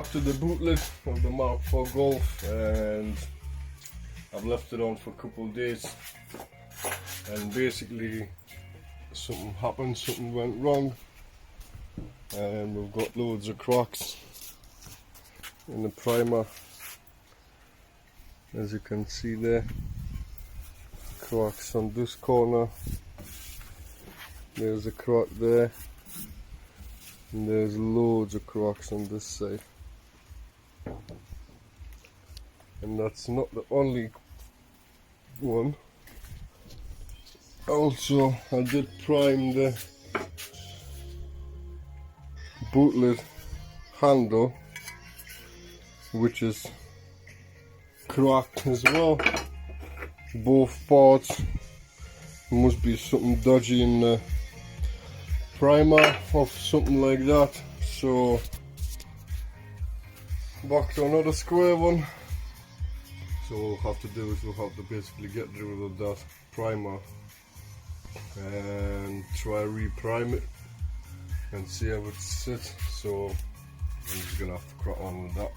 back to the boot lid of the Mk4 Golf, and I've left it on for a couple of days, and basically something happened, something went wrong, and we've got loads of cracks in the primer, as you can see there. Cracks on this corner, there's a crack there, and there's loads of cracks on this side. And that's not the only one. Also, I did prime the boot lid handle, which is cracked as well. Both parts. Must be something dodgy in the primer or something like that. So back to another square one. So what we'll have to do is we'll have to basically get rid of that primer and try re-prime it and see how it sits. So I'm just gonna have to crack on with that.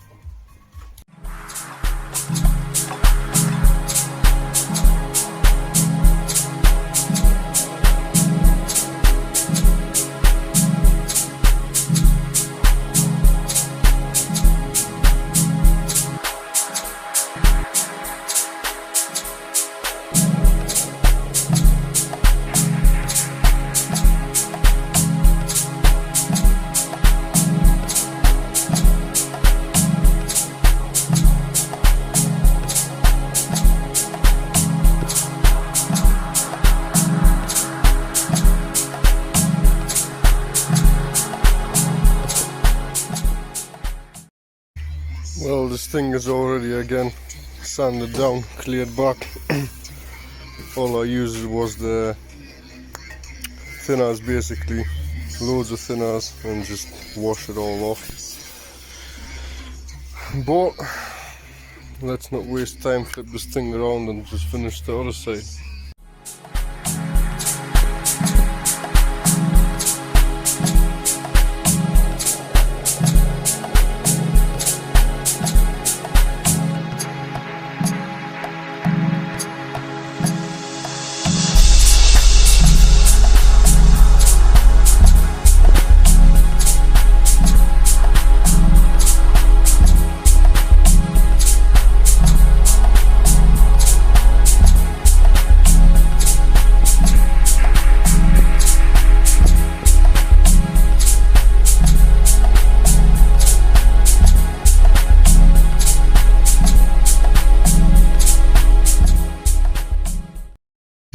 Well, this thing is already again sanded down, cleared back. All I used was the thinners, basically, loads of thinners, and just wash it all off. But let's not waste time, flip this thing around and just finish the other side.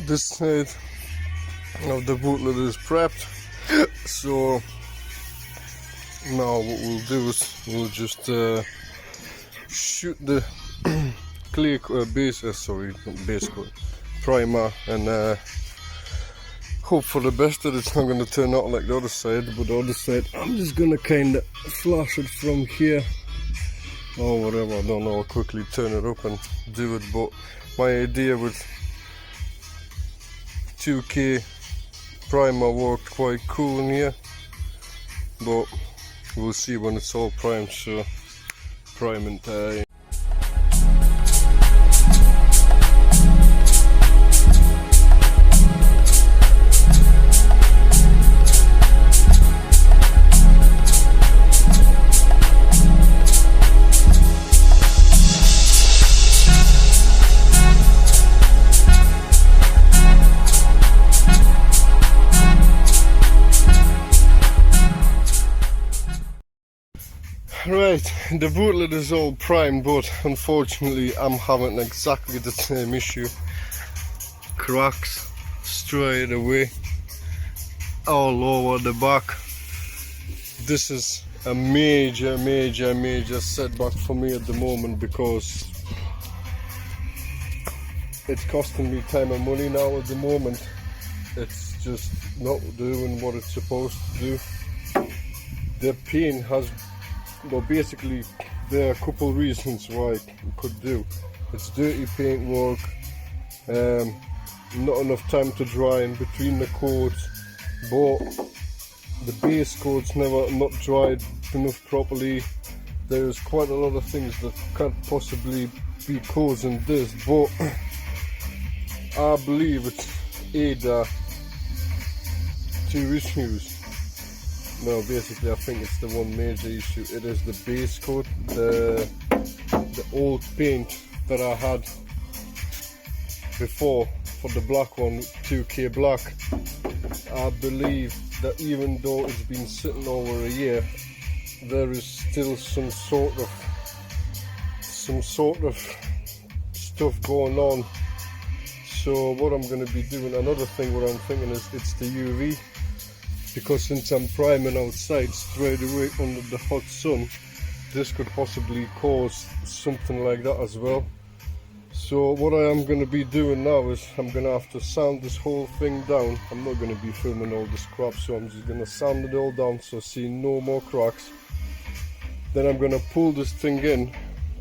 This side of the boot lid is prepped, so now what we'll do is we'll just shoot the clear base coat primer, and hope for the best that it's not going to turn out like the other side. But the other side, I'm just going to kind of flash it from here or whatever. I don't know, I'll quickly turn it up and do it. But my idea with 2K primer worked quite cool in here, but we'll see when it's all primed. So priming time. Right, the boot lid is all primed, but unfortunately I'm having exactly the same issue. Cracks straight away all over the back. This is a major setback for me at the moment, because it's costing me time and money now at the moment. It's just not doing what it's supposed to do. The paint has, well, basically there are a couple of reasons why it could do. It's dirty paint work, not enough time to dry in between the coats, but the base coat's not dried enough properly. there's quite a lot of things that can't possibly be causing this, but I believe it's either two issues. No, basically I think it's the one major issue. It is the base coat, the old paint that I had before for the black one, 2K black. I believe that even though it's been sitting over a year, there is still some sort of stuff going on. So what I'm going to be doing, another thing what I'm thinking is it's the UV, because since I'm priming outside straight away under the hot sun, this could possibly cause something like that as well. So what I am going to be doing now is I'm going to have to sand this whole thing down. I'm not going to be filming all this crap, so I'm just going to sand it all down so I see no more cracks. Then I'm going to pull this thing in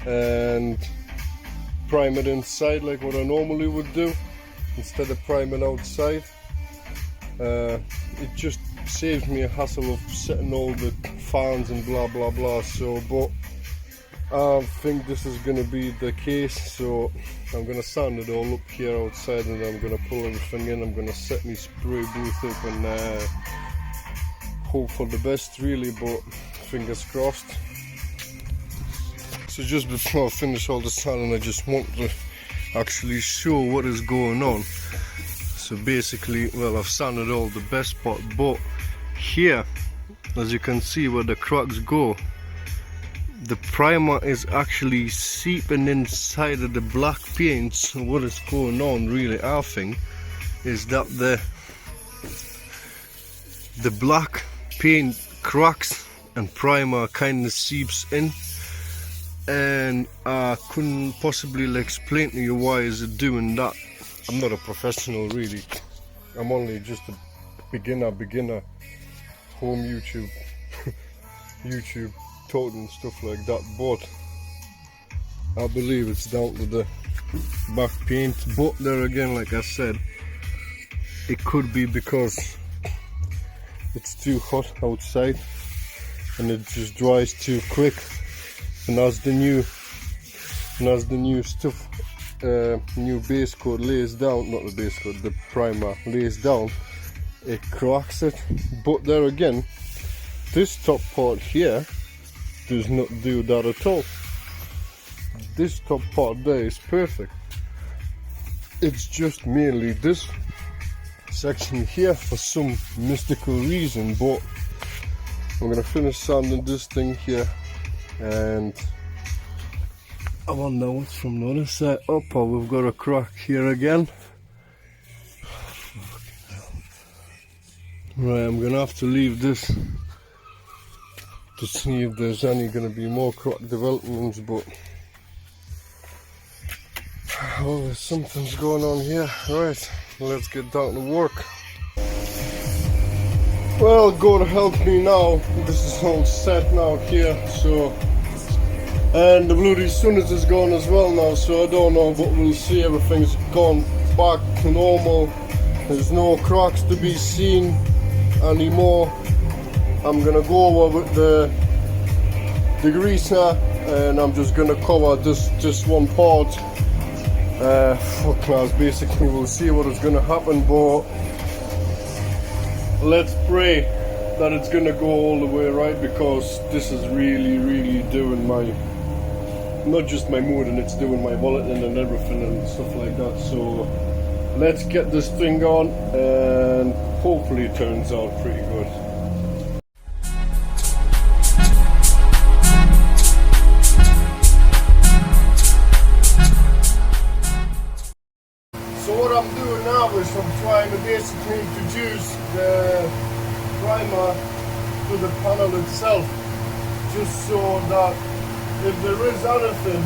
and prime it inside like what I normally would do instead of priming outside. It just saves me a hassle of setting all the fans and blah blah blah. So but I think this is going to be the case, so I'm going to sand it all up here outside, and I'm going to pull everything in. I'm going to set my spray booth up and hope for the best really, but fingers crossed. So just before I finish all the sanding, I just want to actually show what is going on. So basically, well, I've sanded all the best part, but here, as you can see where the cracks go, the primer is actually seeping inside of the black paint. So what is going on really, I think, is that the black paint cracks and primer kind of seeps in, and I couldn't possibly explain to you why is it doing that. I'm not a professional really, I'm only just a beginner home YouTube tutorial and stuff like that, but I believe it's down to the back paint. But there again, like I said, it could be because it's too hot outside and it just dries too quick, and as the new stuff, new base coat lays down, not the base coat, the primer lays down, it cracks it. But there again, this top part here does not do that at all. This top part there is perfect. It's just mainly this section here for some mystical reason. But I'm gonna finish sanding this thing here, and I wonder what's from the other side. Oh, we've got a crack here again. Right, I'm gonna have to leave this to see if there's any gonna be more crack developments, but oh, something's going on here. Right, let's get down to work. Well, God help me now, this is all set now here, so, and the bloody sun is gone as well now, so I don't know, but we'll see. Everything's gone back to normal. There's no cracks to be seen anymore. I'm gonna go over with the degreaser, and I'm just gonna cover this one part for class. Basically, we'll see what is gonna happen, but let's pray that it's gonna go all the way right, because this is really doing my, not just my mood, and it's doing my bulletin and everything and stuff like that. So let's get this thing on, and hopefully it turns out pretty good. So what I'm doing now is I'm trying to basically introduce the primer to the panel itself, just so that if there is anything,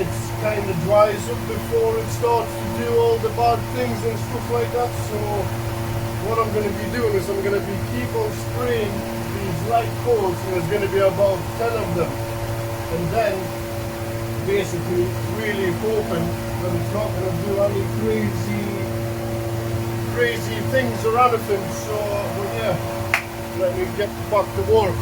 it kind of dries up before it starts to do all the bad things and stuff like that. So what I'm going to be doing is I'm going to be keep on spraying these light coats, and there's going to be about 10 of them, and then basically really hoping that it's not going to do any crazy things or anything. So but yeah, let me get back to work.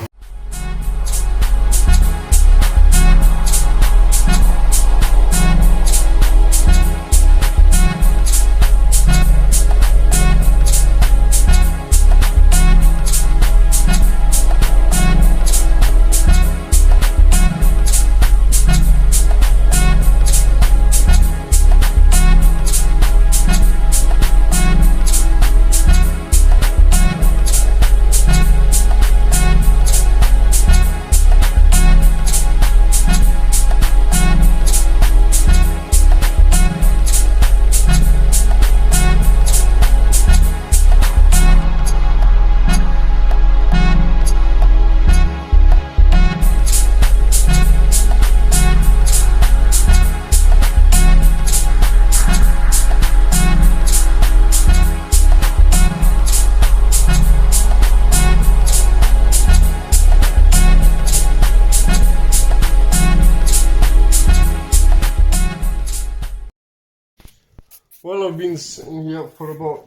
been sitting here for about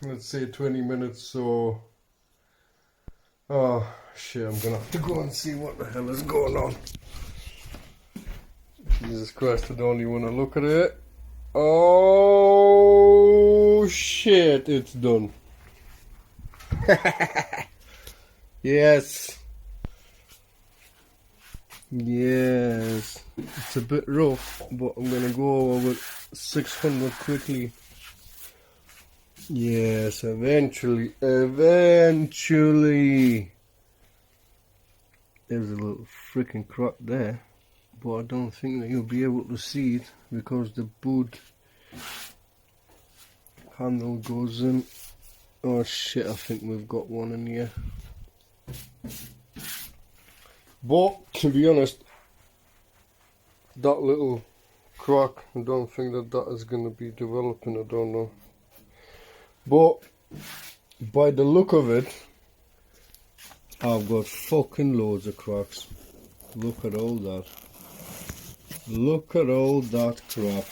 let's say 20 minutes, so oh shit, I'm gonna have to go and see what the hell is going on. Jesus Christ, I don't even want to look at it. Oh shit, it's done. Yes. Yes. It's a bit rough, but I'm gonna go over with 600 quickly. Yes, eventually. There's a little freaking crack there, but I don't think that you'll be able to see it because the boot handle goes in. Oh shit, I think we've got one in here. But to be honest, that little crack, I don't think that is going to be developing, I don't know. But by the look of it, I've got fucking loads of cracks. Look at all that. Look at all that crap.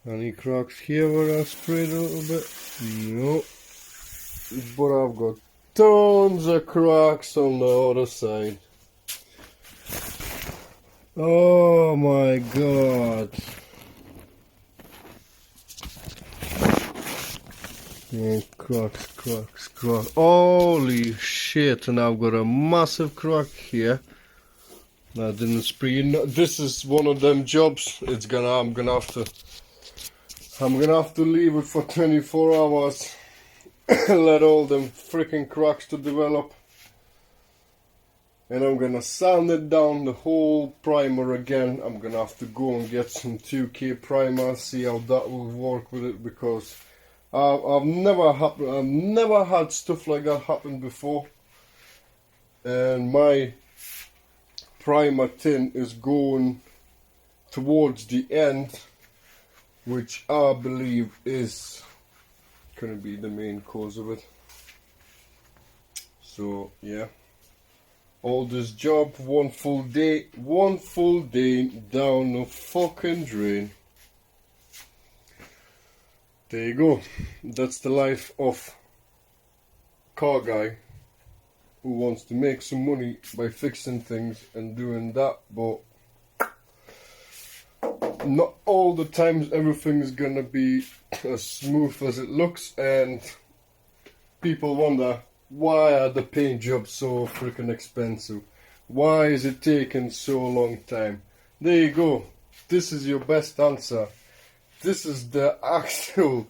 Any cracks here where I sprayed a little bit? No. But I've got tons of cracks on the other side. Oh my god. Yeah, cracks. Holy shit, and I've got a massive crack here. I didn't spray. This is one of them jobs. I'm gonna have to leave it for 24 hours. Let all them freaking cracks to develop. And I'm gonna sand it down, the whole primer again. I'm gonna have to go and get some 2K primer, see how that will work with it, because I've never had stuff like that happen before. And my primer tin is going towards the end, which I believe is gonna be the main cause of it. So yeah, all this job, one full day down the fucking drain. There you go. That's the life of car guy who wants to make some money by fixing things and doing that, but not all the times everything is gonna be as smooth as it looks, and people wonder, why are the paint jobs so freaking expensive? Why is it taking so long time? There you go. This is your best answer. This is the actual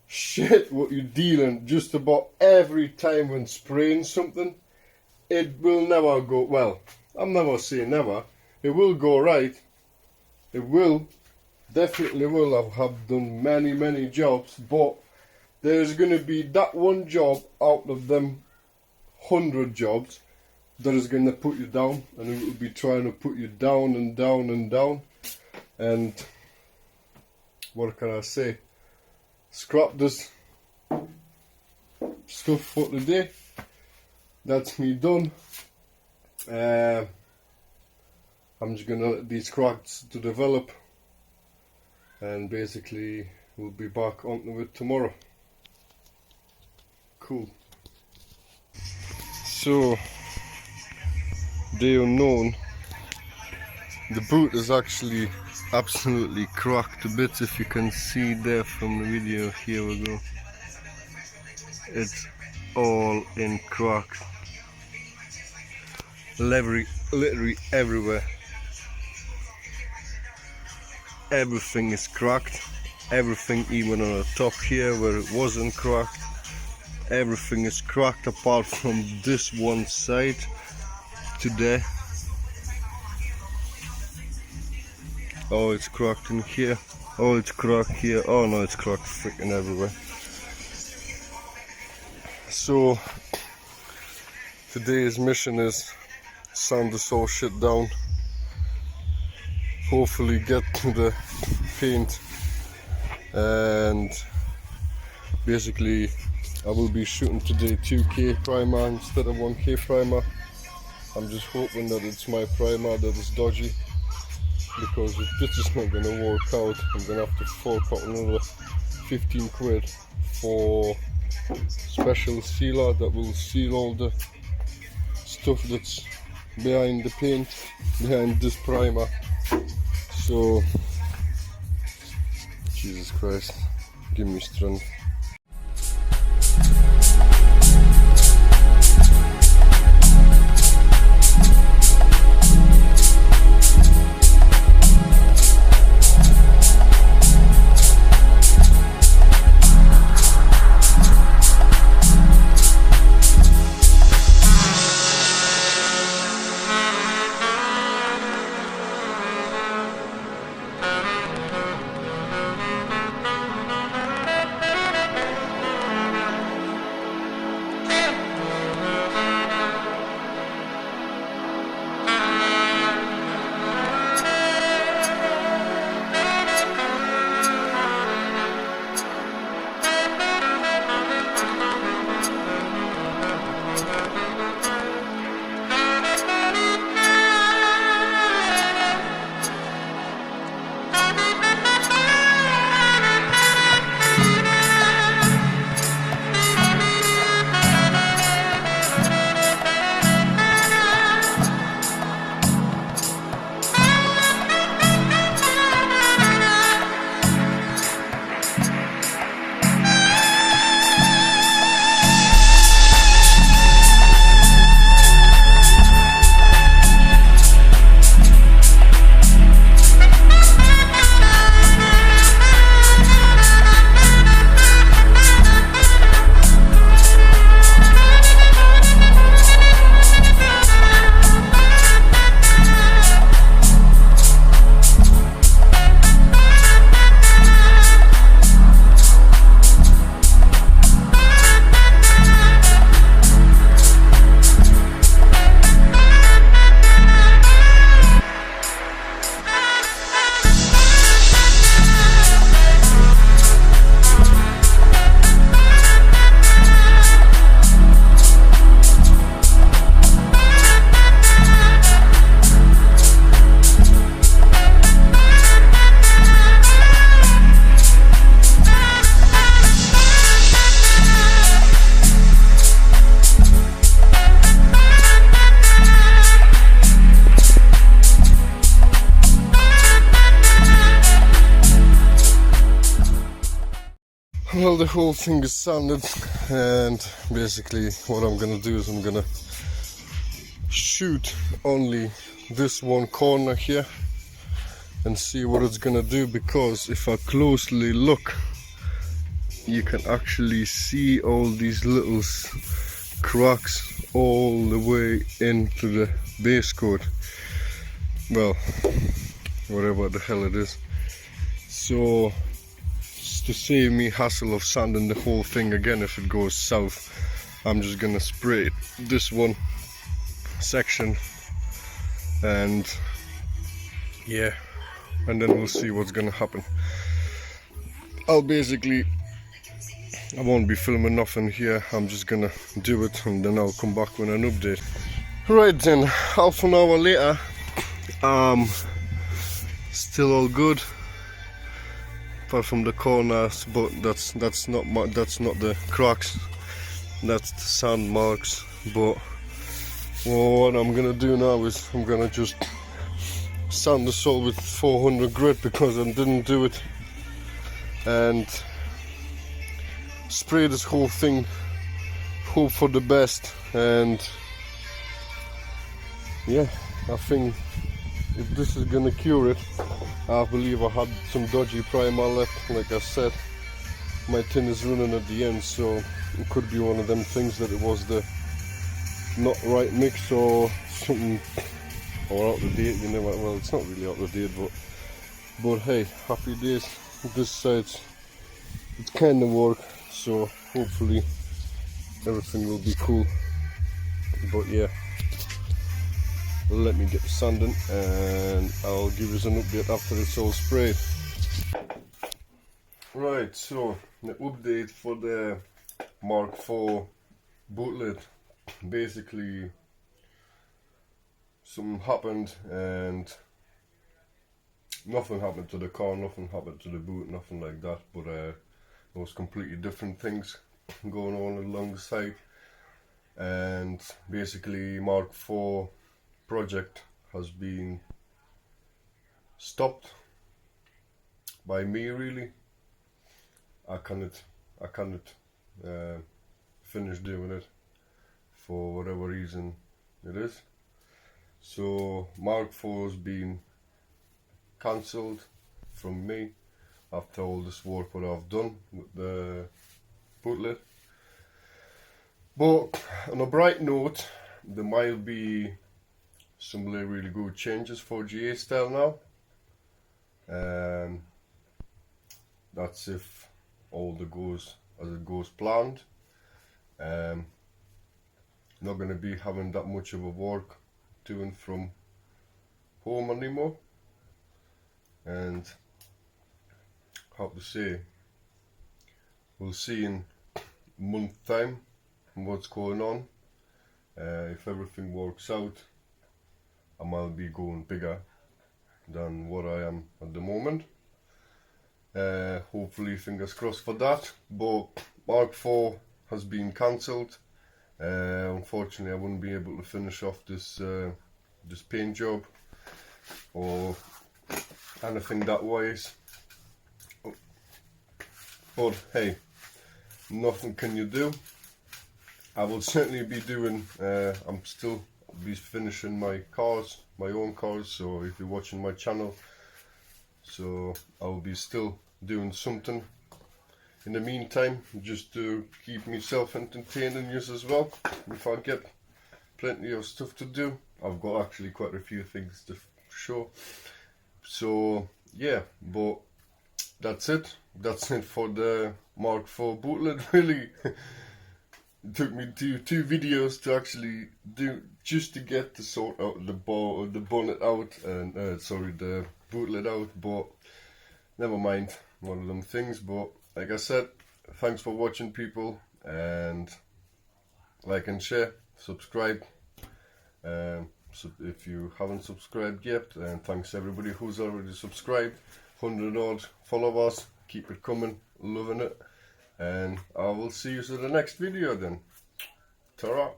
shit what you're dealing just about every time when spraying something. It will never go well. I'm never saying never. It will go right. It will. Definitely will. Have done many jobs, but there's going to be that one job out of them 100 jobs that is going to put you down, and it will be trying to put you down and down and down. And what can I say? Scrap this stuff for today. That's me done. I'm just gonna let these cracks to develop, and basically we'll be back onto it tomorrow. Cool. So, the unknown, the boot is actually absolutely cracked to bits. If you can see there from the video, here we go. It's all in cracks. Literally everywhere. Everything is cracked. Everything, even on the top here where it wasn't cracked. Everything is cracked apart from this one side today. Oh, it's cracked in here. Oh, it's cracked here. Oh no, it's cracked freaking everywhere. So today's mission is sand this whole shit down, hopefully get to the paint, and basically I will be shooting today 2K primer instead of 1K primer. I'm just hoping that it's my primer that is dodgy. because if this is not going to work out, I'm going to have to fork out another 15 quid for special sealer that will seal all the stuff that's behind the paint, behind this primer. So Jesus Christ, give me strength. Well, the whole thing is sanded, and basically what I'm gonna do is I'm gonna shoot only this one corner here and see what it's gonna do, because if I closely look you can actually see all these little cracks all the way into the base coat. Well, whatever the hell it is. So to save me hassle of sanding the whole thing again if it goes south, I'm just gonna spray this one section, and yeah, and then we'll see what's gonna happen. I won't be filming nothing here, I'm just gonna do it and then I'll come back with an update. Right then, half an hour later, still all good apart from the corners, but that's not the cracks, that's the sand marks. But what I'm gonna do now is I'm gonna just sand this all with 400 grit because I didn't do it, and spray this whole thing, hope for the best. And yeah, I think if this is gonna cure it, I believe I had some dodgy primer left. Like I said, my tin is running at the end, so it could be one of them things that it was the not right mix or something, or out of date, you know. Well, it's not really out of date, but hey, happy days. This side's it kind of worked, so hopefully everything will be cool. But yeah, let me get the sanding and I'll give you an update after it's all sprayed. Right, so the update for the Mk4 bootlid. Basically something happened and nothing happened to the car, nothing happened to the boot, nothing like that, but there was completely different things going on along the side. And basically Mk4 project has been stopped by me, really. I cannot finish doing it for whatever reason it is. So Mk4 has been cancelled from me after all this work what I've done with the bootlid. But on a bright note, there might be some really good changes for GA style now. That's if all goes as it goes planned. Not going to be having that much of a work doing from home anymore, and how to say, we'll see in a month time what's going on. If everything works out, I might be going bigger than what I am at the moment. Hopefully, fingers crossed for that. But Mk4 has been cancelled. Unfortunately, I wouldn't be able to finish off this this paint job or anything that wise. But hey, nothing can you do. I will certainly be doing. I'm still be finishing my cars, my own cars. So if you're watching my channel, so I will be still doing something in the meantime, just to keep myself entertained and yours as well. If I get plenty of stuff to do, I've got actually quite a few things to show. So yeah, but that's it. That's it for the Mk4 bootlid. Really, it took me two videos to actually do, just to get the sort out the bonnet out, and sorry, the bootlid out. But never mind, one of them things. But like I said, thanks for watching, people, and like and share, subscribe. So if you haven't subscribed yet, and thanks everybody who's already subscribed. 100 odd followers, keep it coming, loving it, and I will see you in the next video then. Ta-ra.